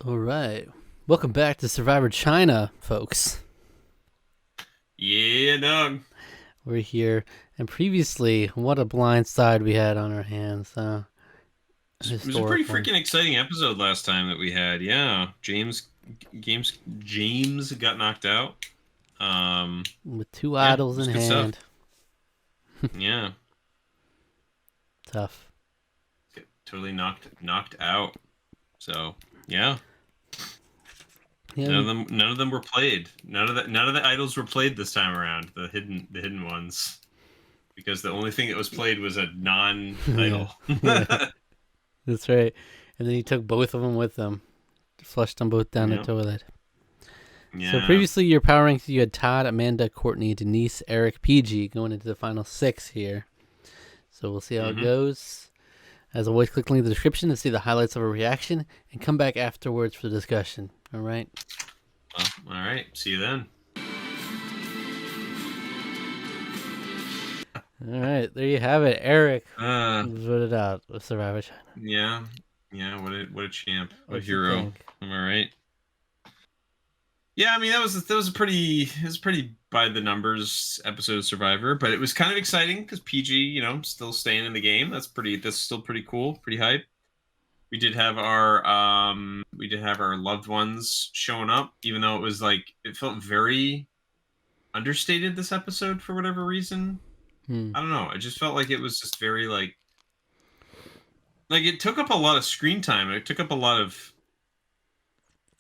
All right. Welcome back to Survivor China, folks. Yeah, dog. We're here. And previously, what a blind side we had on our hands. It was a pretty Historic one. freaking exciting episode last time that we had. Yeah, James got knocked out. Um, With two yeah, it idols was in good stuff. hand. Yeah, Tough. totally knocked out. So yeah, Yeah, none of them were played. None of the idols were played this time around. The hidden ones, because the only thing that was played was a yeah, non-idol. yeah, that's right. And then he took both of them with him. Flushed them both down the Yeah, toilet. So yeah. previously, your power ranks, you had Todd, Amanda, Courtney, Denise, Eric, PG going into the final 6 here. So we'll see how it Mm-hmm. goes. As always, click the link in the description to see the highlights of a reaction and come back afterwards for the discussion. All right? Well, all right. See you then. All right. There you have it. Eric Uh, voted out of Survivor China. Yeah, yeah. What a champ, what a What you hero. think? Am I right? Yeah, I mean that was a pretty by the numbers episode of Survivor, but it was kind of exciting because PG, still staying in the game. That's still pretty cool, pretty hype. We did have our loved ones showing up, even though it felt very understated this episode for whatever reason. Hmm. I don't know. I just felt like it was just very like it took up a lot of screen time. It took up a lot of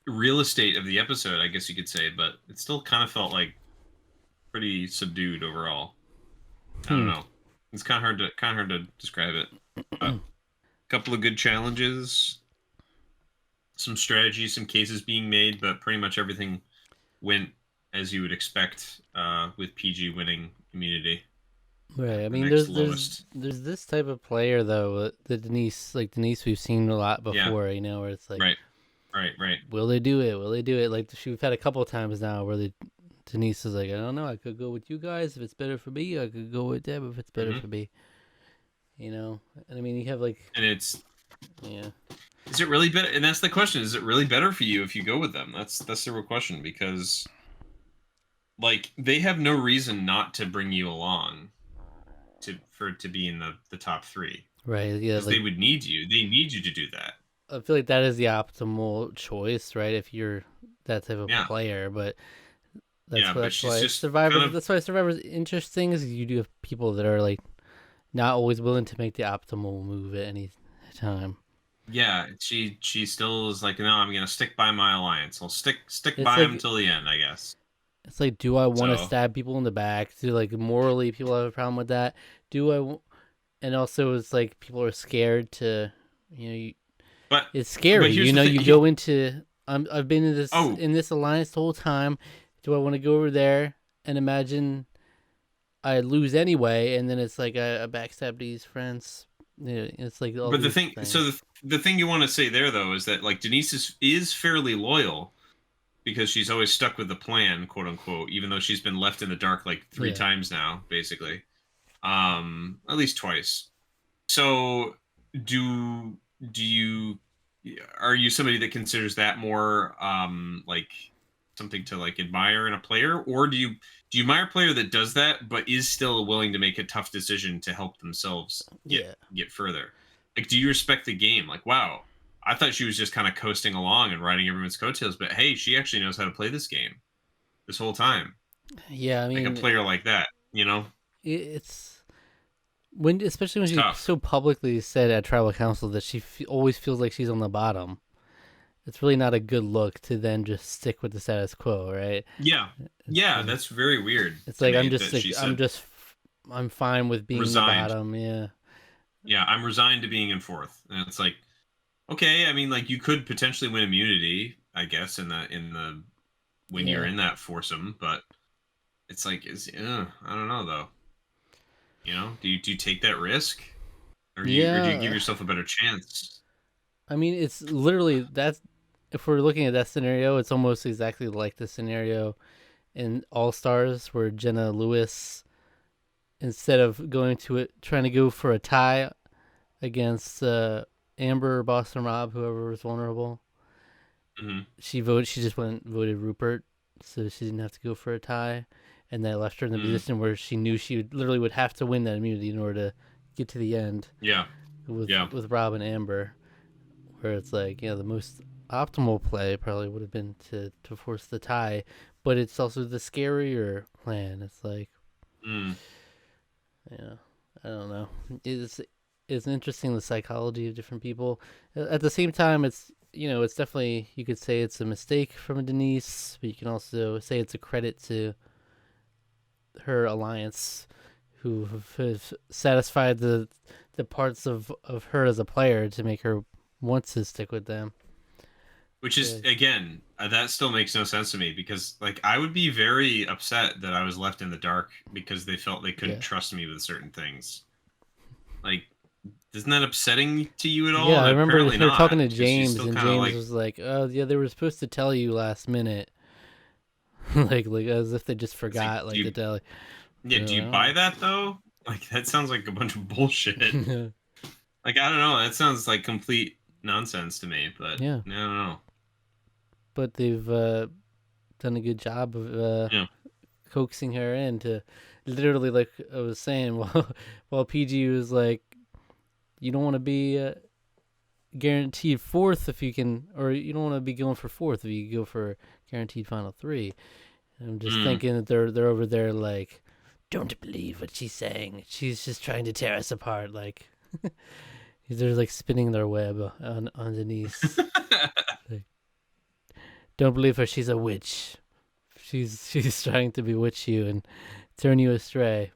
real estate of the episode, I guess you could say, but it still kind of felt like pretty subdued overall. I don't Hmm. know. It's kind of hard to describe it. A couple of good challenges, some strategies, some cases being made, but pretty much everything went as you would expect with PG winning immunity Right. at I the mean, next there's lowest. this type of player though, the Denise, like Denise, we've seen a lot Yeah, before. Where it's like, right, right. will they do it? Will they do it? Like we've had a couple of times now where Denise is like, I don't know. I could go with you guys if it's better for me. I could go with them if it's better Hmm. for me. And I mean, you have like, And yeah, is it really better? And that's the question: is it really better for you if you go with them? That's the real question, because like they have no reason not to bring you along to be in the top three, right, yeah, because they like would need you. They need you to do that. I feel like that is the optimal choice, right? If you're that type of Yeah, player, but yeah. But that's she's why just Survivor. kind of That's why Survivor's interesting. Is you do have people that are like not always willing to make the optimal move at any time. yeah. She still is like, no, I'm gonna stick by my alliance. I'll stick It's by him like till the end, I guess. do I want to So stab people in the back? Do like morally people have a problem with that? Do and also it's like people are scared to, you know, but it's but scary. here's the thing. You go into I've been in Oh, this alliance the whole time. Do I want to go over there and imagine I lose anyway, and then it's like I backstab these friends. Yeah, it's like all but the these thing. So things. the thing you want to say there though is that like Denise is fairly loyal, because she's always stuck with the plan, quote unquote, even though she's been left in the dark like three Yeah, times now, basically. At least twice. So do do you are you somebody that considers that more like something to like admire in a player, or do you admire a player that does that but is still willing to make a tough decision to help themselves get yeah, get further? Like, do you respect the game? Like, wow, I thought she was just kind of coasting along and riding everyone's coattails, but hey, she actually knows how to play this game this whole time. yeah. I Like a mean, player like that, it's when especially when it's she tough. so publicly said at tribal council that she always feels like she's on the bottom. It's really not a good look to then just stick with the status quo, right? Yeah. It's Yeah, that's very weird it's to like me that she I'm said just I'm fine with being the resigned. bottom. Yeah, Yeah, I'm resigned to being in fourth. And it's like, okay, I mean, like you could potentially win immunity, I guess, in the when you're yeah, in that foursome, but it's like, I don't know though. Do you take that risk, or do you give yeah. yourself a better chance? I mean, it's literally that's if we're looking at that scenario, it's almost exactly like the scenario in All Stars where Jenna Lewis, instead of going to it, trying to go for a tie, against Amber, Boston Rob, whoever was vulnerable. Hmm. She just went and voted Rupert, so she didn't have to go for a tie, and that left her in the Mm. position where she knew literally would have to win that immunity in order to get to the end Yeah. with Yeah. Rob and Amber, where it's like, the most optimal play probably would have been to force the tie, but it's also the scarier plan. It's like, Mm. yeah, I don't know. It's interesting, the psychology of different people. At the same time, it's definitely, you could say it's a mistake from Denise, but you can also say it's a credit to her alliance, who have satisfied the parts of her as a player to make her want to stick with them. Which is, again, that still makes no sense to me because like I would be very upset that I was left in the dark because they felt they couldn't Yeah. trust me with certain things. Like, isn't that upsetting to you at all? Yeah, I And remember apparently her not, talking to because she's James, still and kind of James like, was like, "Oh, yeah, they were supposed to tell you last minute," like as if they just it's like, forgot, like to tell. do you buy that though? Like that sounds like a bunch of bullshit. Like I don't know, that sounds like complete nonsense to me. But Yeah, I don't know. but they've done a good job of Yeah. coaxing her into, literally, like I was saying, while PG was like, "You don't want to be guaranteed fourth if you can, or you don't want to be going for fourth if you go for guaranteed final three." And I'm just Mm. thinking that they're over there like, "Don't believe what she's saying. She's just trying to tear us apart." Like, they're like spinning their web on Denise. Like, don't believe her. She's a witch. She's trying to bewitch you and turn you astray.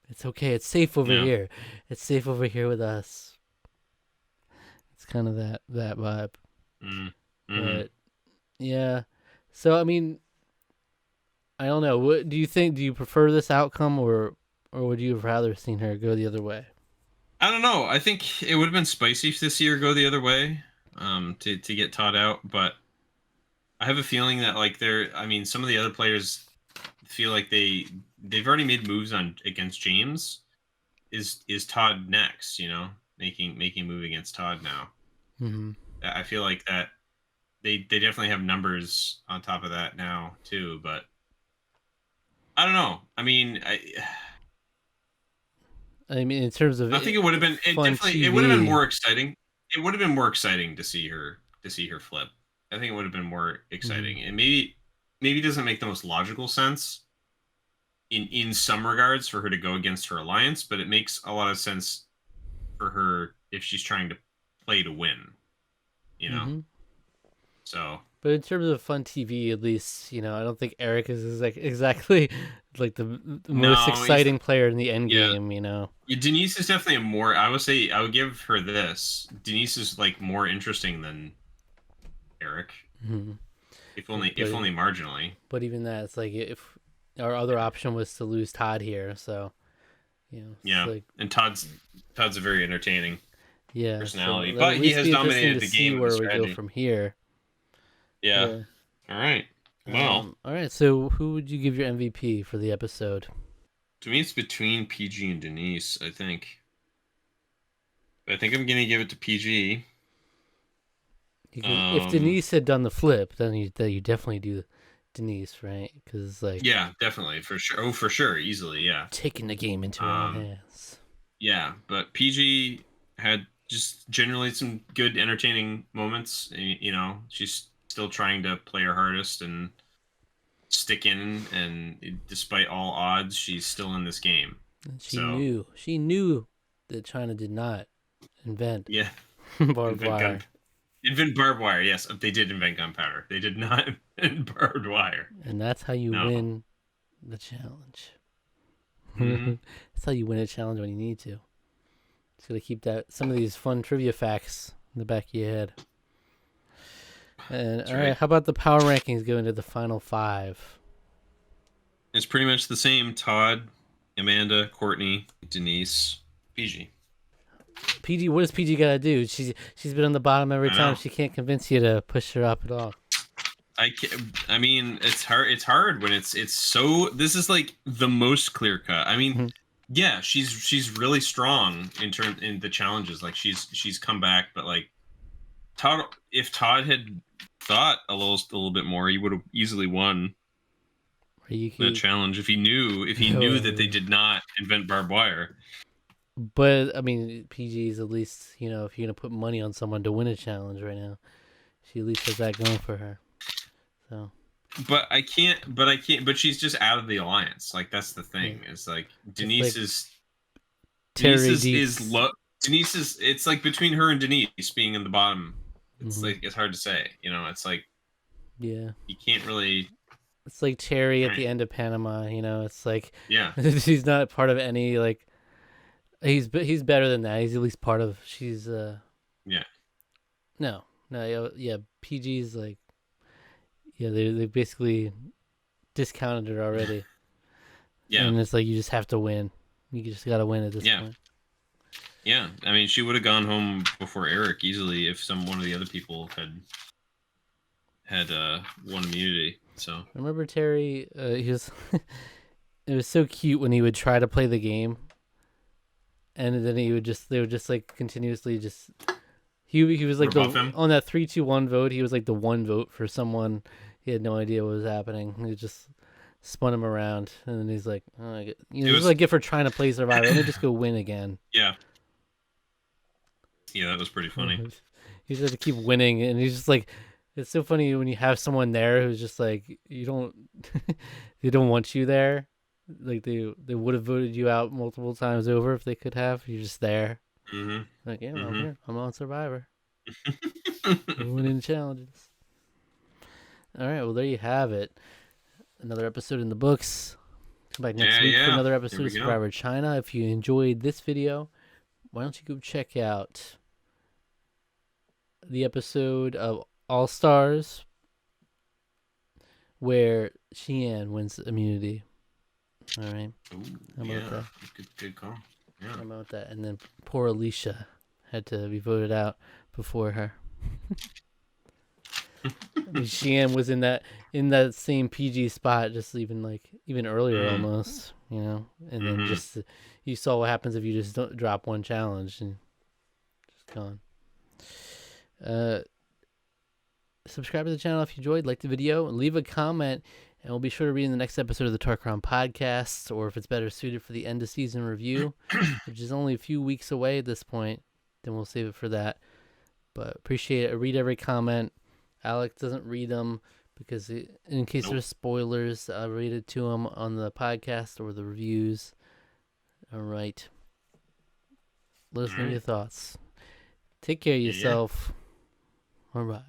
It's okay. It's safe over Yeah. here. It's safe over here with us. It's kind of that vibe. Mm. Mm-hmm. But yeah. So I mean, I don't know. What do you think? Do you prefer this outcome, or would you have rather seen her go the other way? I don't know. I think it would have been spicy if this year go the other way, to get Todd out. But I have a feeling that like I mean, some of the other players feel like they've already made moves on against James. Is Todd next? You know, making a move against Todd now. Mm-hmm. I feel like that they definitely have numbers on top of that now too. But I don't know. I mean, I mean, in terms of I think it would have been fun it would have been TV. more exciting. It would have been more exciting to see her flip. I think it would have been more Mm-hmm. exciting, and maybe it doesn't make the most logical sense in some regards for her to go against her alliance, but it makes a lot of sense for her if she's trying to play to win. You know, Mm-hmm. so But in terms of fun TV, at least, I don't think Eric is like exactly like the most no, he's exciting player in the end yeah. game. Yeah, Denise is definitely a more. I would say I would give her this. Denise is like more interesting than Eric, Mm-hmm. if only marginally. But even that, it's like, if our other option was to lose Todd here, so it's Yeah, like, and Todd's a very entertaining yeah. So personality, it'll at but he least has be interesting dominated to the see game with the where we go strategy. from here. Yeah. Yeah. All right. Well, All right. So who would you give your MVP for the episode? to me, it's between PG and Denise. I think I'm gonna give it to PG. Because if Um, Denise had done the flip, then you definitely do Denise, right? Because like, yeah, definitely for sure. Oh, for sure, easily, yeah. taking the game into her own Um, hands. yeah, but PG had just generally some good, entertaining moments. You know, she's still trying to play her hardest and stick in, and despite all odds, she's still in this game. And So she knew that China did not invent yeah, barbed invent gun, wire, invent barbed wire. Yes, they did invent gunpowder. They did not invent barbed wire. and that's how you No. win the challenge. Hmm. That's how you win a challenge when you need to. Just gotta keep some of these fun trivia facts in the back of your head. And That's all right, right. how about the power rankings going to the final five? It's pretty much the same. Todd, Amanda, Courtney, Denise, PG. PG, what does PG gotta do? She's been on the bottom every I time. know. She can't convince you to push her up at all. I mean, it's hard. It's hard when it's so. This is like the most clear cut. I mean, Mhm. yeah, she's really strong in the challenges. Like she's come back, but like Todd, if Todd had thought a little bit more, he would have easily won that Ryuki. challenge if he knew that they did not invent barbed wire. But I mean, PG is at least, you know, if you're gonna put money on someone to win a challenge right now, she at least has that going for her. So But she's just out of the alliance. Like that's the yeah, thing. Is like it's like Denise Terry is Deeks. low. Denise is. It's like between her and Denise being in the bottom. It's Hmm. like it's hard to say. It's like Yeah, you can't really. it's like Terry at Right. the end of Panama. You know, it's like Yeah. he's not part of any like he's better than that. He's at least part of. She's Yeah. no yeah. PG's like yeah they basically discounted it already, Yeah. and it's like you just have to win. You just gotta win at this Yeah. point. Yeah. I mean, she would have gone home before Eric easily if one of the other people had won immunity. So. Remember Terry? He was. It was so cute when he would try to play the game, and then they would just like continuously just. He was like Rebuff the him. on that 3-2-1 vote. He was like the one vote for someone. He had no idea what was happening. He just spun him around, and then he's like, oh, It this is was. like if we're trying to play Survivor, let me just go win again. Yeah. Yeah, that was pretty funny. He just had to keep winning, and he's just like, it's so funny when you have someone there who's just like, you don't, they don't want you there. Like they would have voted you out multiple times over if they could have. You're just there. Mm-hmm. Like, yeah, I'm Mm-hmm. here. I'm on Survivor. I'm winning challenges. All right, well there you have it. Another episode in the books. Come back next Yeah. week for Yeah. another There episode we of go. Survivor China. If you enjoyed this video, why don't you go check out the episode of All Stars where Xian wins immunity. All right. Ooh, How about yeah. that? Good call. Yeah. How about that? And then poor Alicia had to be voted out before her. I mean, Xian was in that same PG spot, just even earlier Mm. almost, you know. And then Mm-hmm. just you saw what happens if you just don't drop one challenge and just gone. Subscribe to the channel if you enjoyed, like the video, and leave a comment, and we'll be sure to read in the next episode of the Tarqaron podcast, or if it's better suited for the end of season review, which is only a few weeks away at this point, then we'll save it for that. But appreciate it. I read every comment. Alex doesn't read them because in case Nope. there's spoilers, I'll read it to him on the podcast or the reviews. All right. Let us know your thoughts. Take care of Yeah. yourself. All right.